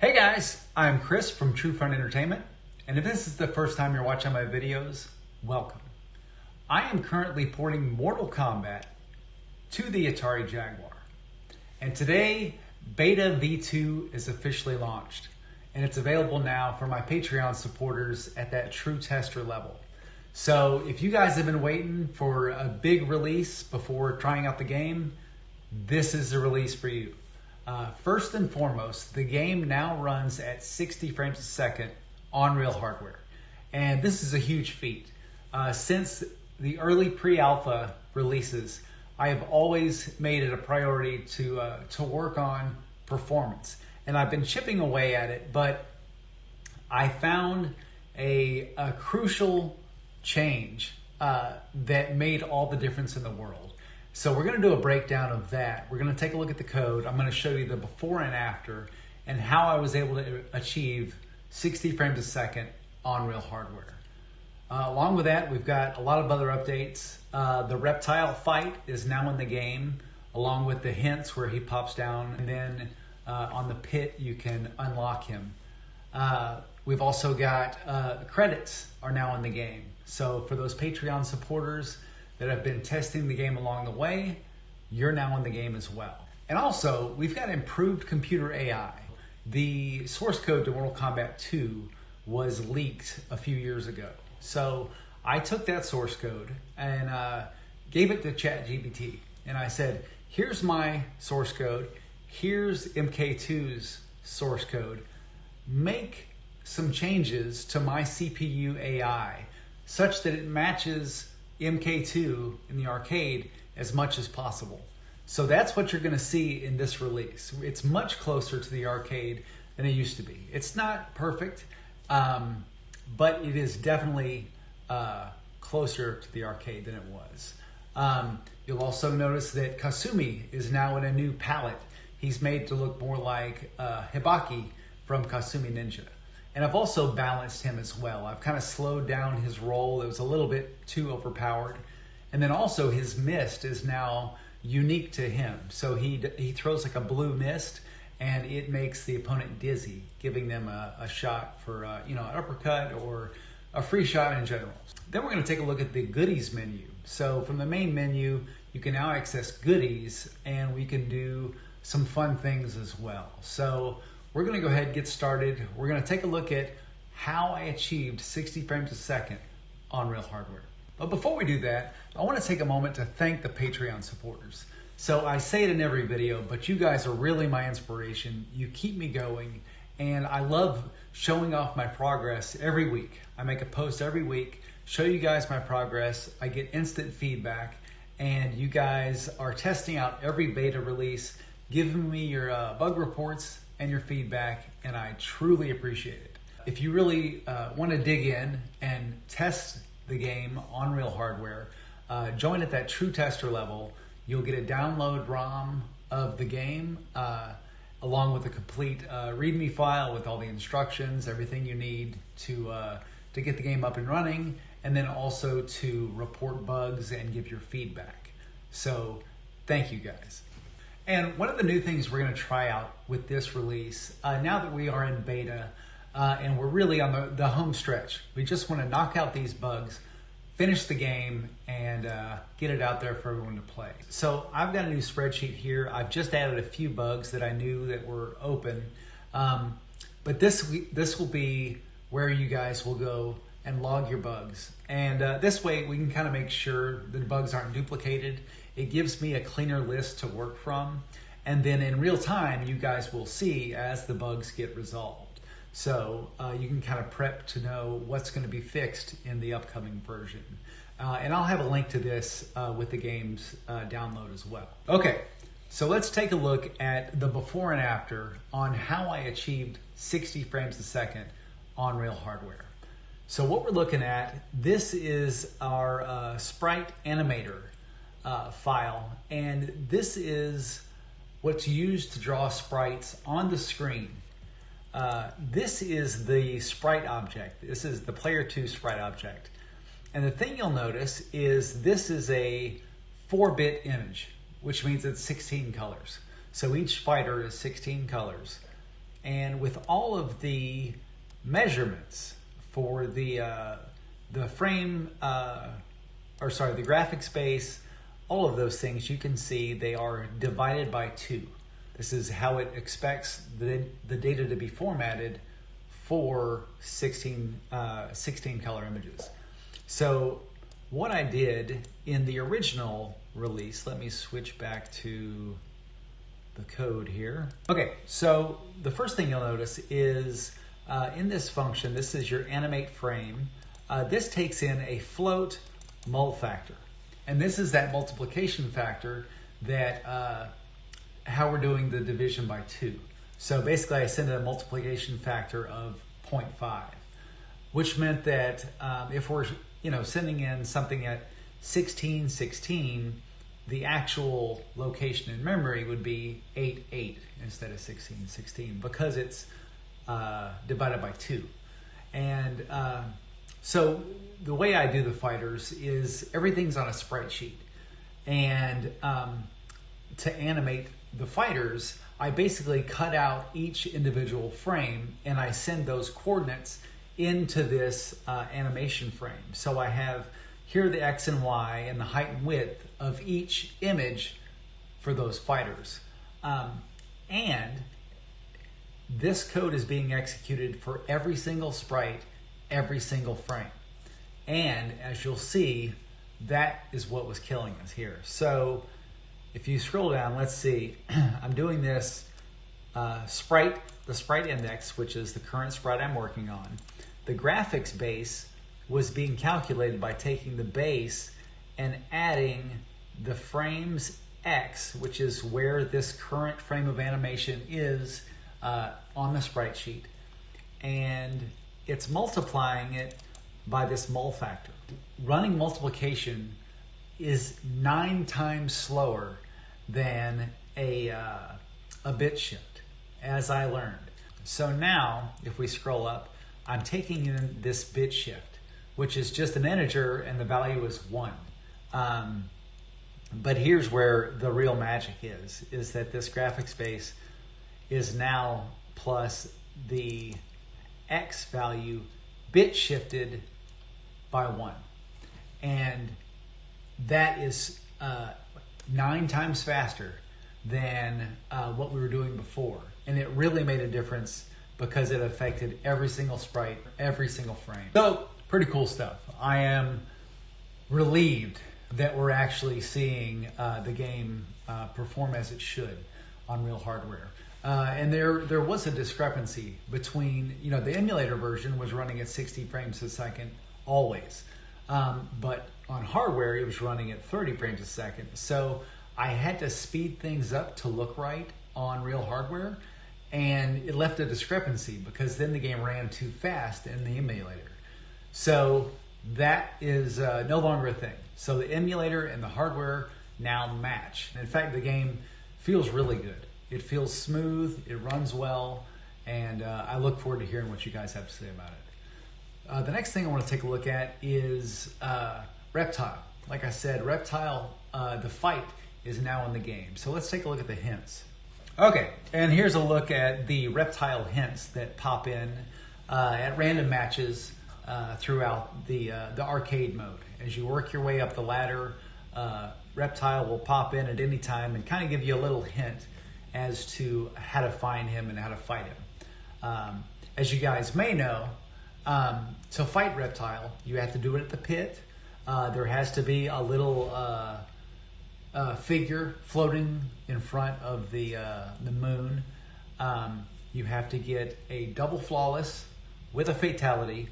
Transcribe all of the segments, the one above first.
Hey guys, I'm Chris from True Fun Entertainment, and if this is the first time you're watching my videos, welcome. I am currently porting Mortal Kombat to the Atari Jaguar, and today Beta V2 is officially launched, and it's available now for my Patreon supporters at that true tester level. So if you guys have been waiting for a big release before trying out the game, this is the release for you. First and foremost, the game now runs at 60 frames a second on real hardware. And this is a huge feat. Since the early pre-alpha releases, I have always made it a priority to work on performance. And I've been chipping away at it, but I found a crucial change that made all the difference in the world. So we're going to do a breakdown of that. We're going to take a look at the code. I'm going to show you the before and after and how I was able to achieve 60 frames a second on real hardware. Along with that, we've got a lot of other updates. The reptile fight is now in the game, along with the hints where he pops down, and then on the pit you can unlock him. We've also got credits are now in the game. So for those Patreon supporters that have been testing the game along the way, you're now in the game as well. And also, we've got improved computer AI. The source code to Mortal Kombat 2 was leaked a few years ago. So I took that source code and gave it to ChatGPT. And I said, here's my source code, here's MK2's source code. Make some changes to my CPU AI such that it matches MK2 in the arcade as much as possible. So that's what you're going to see in this release. It's much closer to the arcade than it used to be. It's not perfect, but it is definitely closer to the arcade than it was. You'll also notice that Kasumi is now in a new palette. He's made to look more like Hibaki from Kasumi Ninja. And I've also balanced him as well. I've kind of slowed down his roll. It was a little bit too overpowered. And then also his mist is now unique to him. So he throws like a blue mist and it makes the opponent dizzy, giving them a shot for an uppercut or a free shot in general. Then we're going to take a look at the goodies menu. So from the main menu, you can now access goodies and we can do some fun things as well. So we're going to go ahead and get started. We're going to take a look at how I achieved 60 frames a second on real hardware. But before we do that, I want to take a moment to thank the Patreon supporters. So I say it in every video, but you guys are really my inspiration. You keep me going, and I love showing off my progress every week. I make a post every week, show you guys my progress. I get instant feedback, and you guys are testing out every beta release, giving me your bug reports and your feedback, and I truly appreciate it. If you really want to dig in and test the game on real hardware, join at that true tester level. You'll get a download ROM of the game along with a complete README file with all the instructions, everything you need to get the game up and running, and then also to report bugs and give your feedback. So thank you guys. And one of the new things we're going to try out with this release, now that we are in beta and we're really on the home stretch, we just want to knock out these bugs, finish the game, and get it out there for everyone to play. So I've got a new spreadsheet here. I've just added a few bugs that I knew that were open, but this will be where you guys will go and log your bugs. And this way we can kind of make sure the bugs aren't duplicated. It gives me a cleaner list to work from. And then in real time, you guys will see as the bugs get resolved. So you can kind of prep to know what's going to be fixed in the upcoming version. And I'll have a link to this with the game's download as well. Okay, so let's take a look at the before and after on how I achieved 60 frames a second on real hardware. So what we're looking at, this is our sprite animator file, and this is what's used to draw sprites on the screen. This is the sprite object. This is the player 2 sprite object. And the thing you'll notice is this is a 4-bit image, which means it's 16 colors. So each fighter is 16 colors. and with all of the measurements for the frame, the graphic space, all of those things, you can see they are divided by 2. This is how it expects the data to be formatted for 16 color images. So what I did in the original release, let me switch back to the code here. Okay, so the first thing you'll notice is in this function, this is your animate frame. This takes in a float mul factor. And this is that multiplication factor that how we're doing the division by 2. So basically I sent a multiplication factor of 0.5, which meant that if we're sending in something at 1616, the actual location in memory would be 88 instead of 1616 because it's divided by 2. And so the way I do the fighters is everything's on a sprite sheet. And to animate the fighters, I basically cut out each individual frame and I send those coordinates into this animation frame. So I have here the X and Y and the height and width of each image for those fighters. And this code is being executed for every single sprite, every single frame. And as you'll see, that is what was killing us here. So if you scroll down, let's see, I'm doing this the sprite index, which is the current sprite I'm working on. The graphics base was being calculated by taking the base and adding the frames X, which is where this current frame of animation is on the sprite sheet. And it's multiplying it by this mul factor. Running multiplication is 9 times slower than a bit shift, as I learned. So now, if we scroll up, I'm taking in this bit shift, which is just an integer and the value is 1. But here's where the real magic is that this graphics base is now plus the X value bit shifted by 1. And that is 9 times faster than what we were doing before. And it really made a difference because it affected every single sprite, every single frame. So, pretty cool stuff. I am relieved that we're actually seeing the game perform as it should on real hardware. And there was a discrepancy between, the emulator version was running at 60 frames a second always. But on hardware, it was running at 30 frames a second. So I had to speed things up to look right on real hardware. And it left a discrepancy because then the game ran too fast in the emulator. So that is no longer a thing. So the emulator and the hardware now match. In fact, the game feels really good. It feels smooth, it runs well, and I look forward to hearing what you guys have to say about it. The next thing I want to take a look at is Reptile. Like I said, Reptile, the fight is now in the game. So let's take a look at the hints. Okay, and here's a look at the Reptile hints that pop in at random matches throughout the arcade mode. As you work your way up the ladder, Reptile will pop in at any time and kind of give you a little hint as to how to find him and how to fight him. As you guys may know, to fight Reptile, you have to do it at the pit. There has to be a little figure floating in front of the moon. You have to get a double flawless with a fatality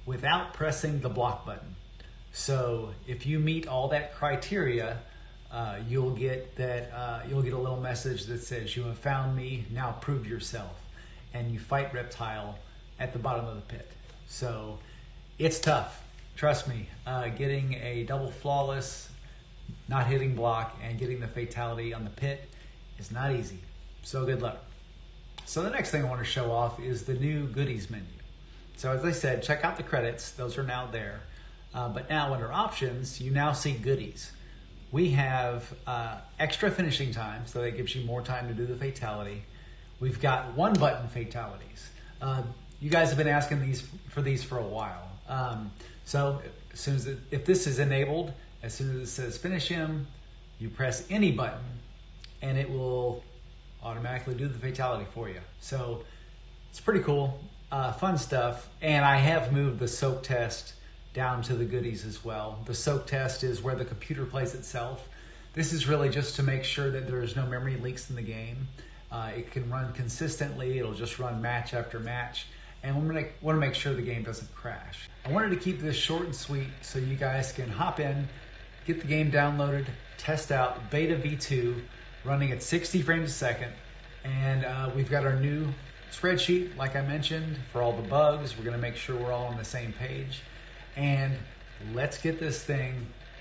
without pressing the block button. So if you meet all that criteria, you'll get that you'll get a little message that says, "You have found me, now prove yourself." And you fight Reptile at the bottom of the pit. So it's tough, trust me. Getting a double flawless, not hitting block, and getting the fatality on the pit is not easy. So good luck. So the next thing I want to show off is the new goodies menu. So as I said, check out the credits. Those are now there. But now under options, you now see goodies. We have extra finishing time, so that gives you more time to do the fatality. we've got one button fatalities. You guys have been asking these for a while. So as soon as if this is enabled, as soon as it says finish him, you press any button and it will automatically do the fatality for you. So it's pretty cool, fun stuff. And I have moved the soak test down to the goodies as well. The soak test is where the computer plays itself. This is really just to make sure that there's no memory leaks in the game. It can run consistently. It'll just run match after match. And we want to make sure the game doesn't crash. I wanted to keep this short and sweet so you guys can hop in, get the game downloaded, test out Beta V2 running at 60 frames a second. And we've got our new spreadsheet, like I mentioned, for all the bugs. We're going to make sure we're all on the same page. And let's get this thing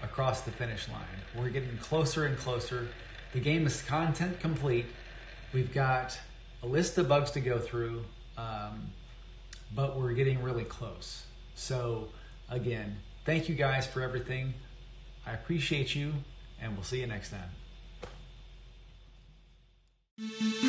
across the finish line. We're getting closer and closer. The game is content complete. We've got a list of bugs to go through, but we're getting really close. So again, thank you guys for everything. I appreciate you, and we'll see you next time.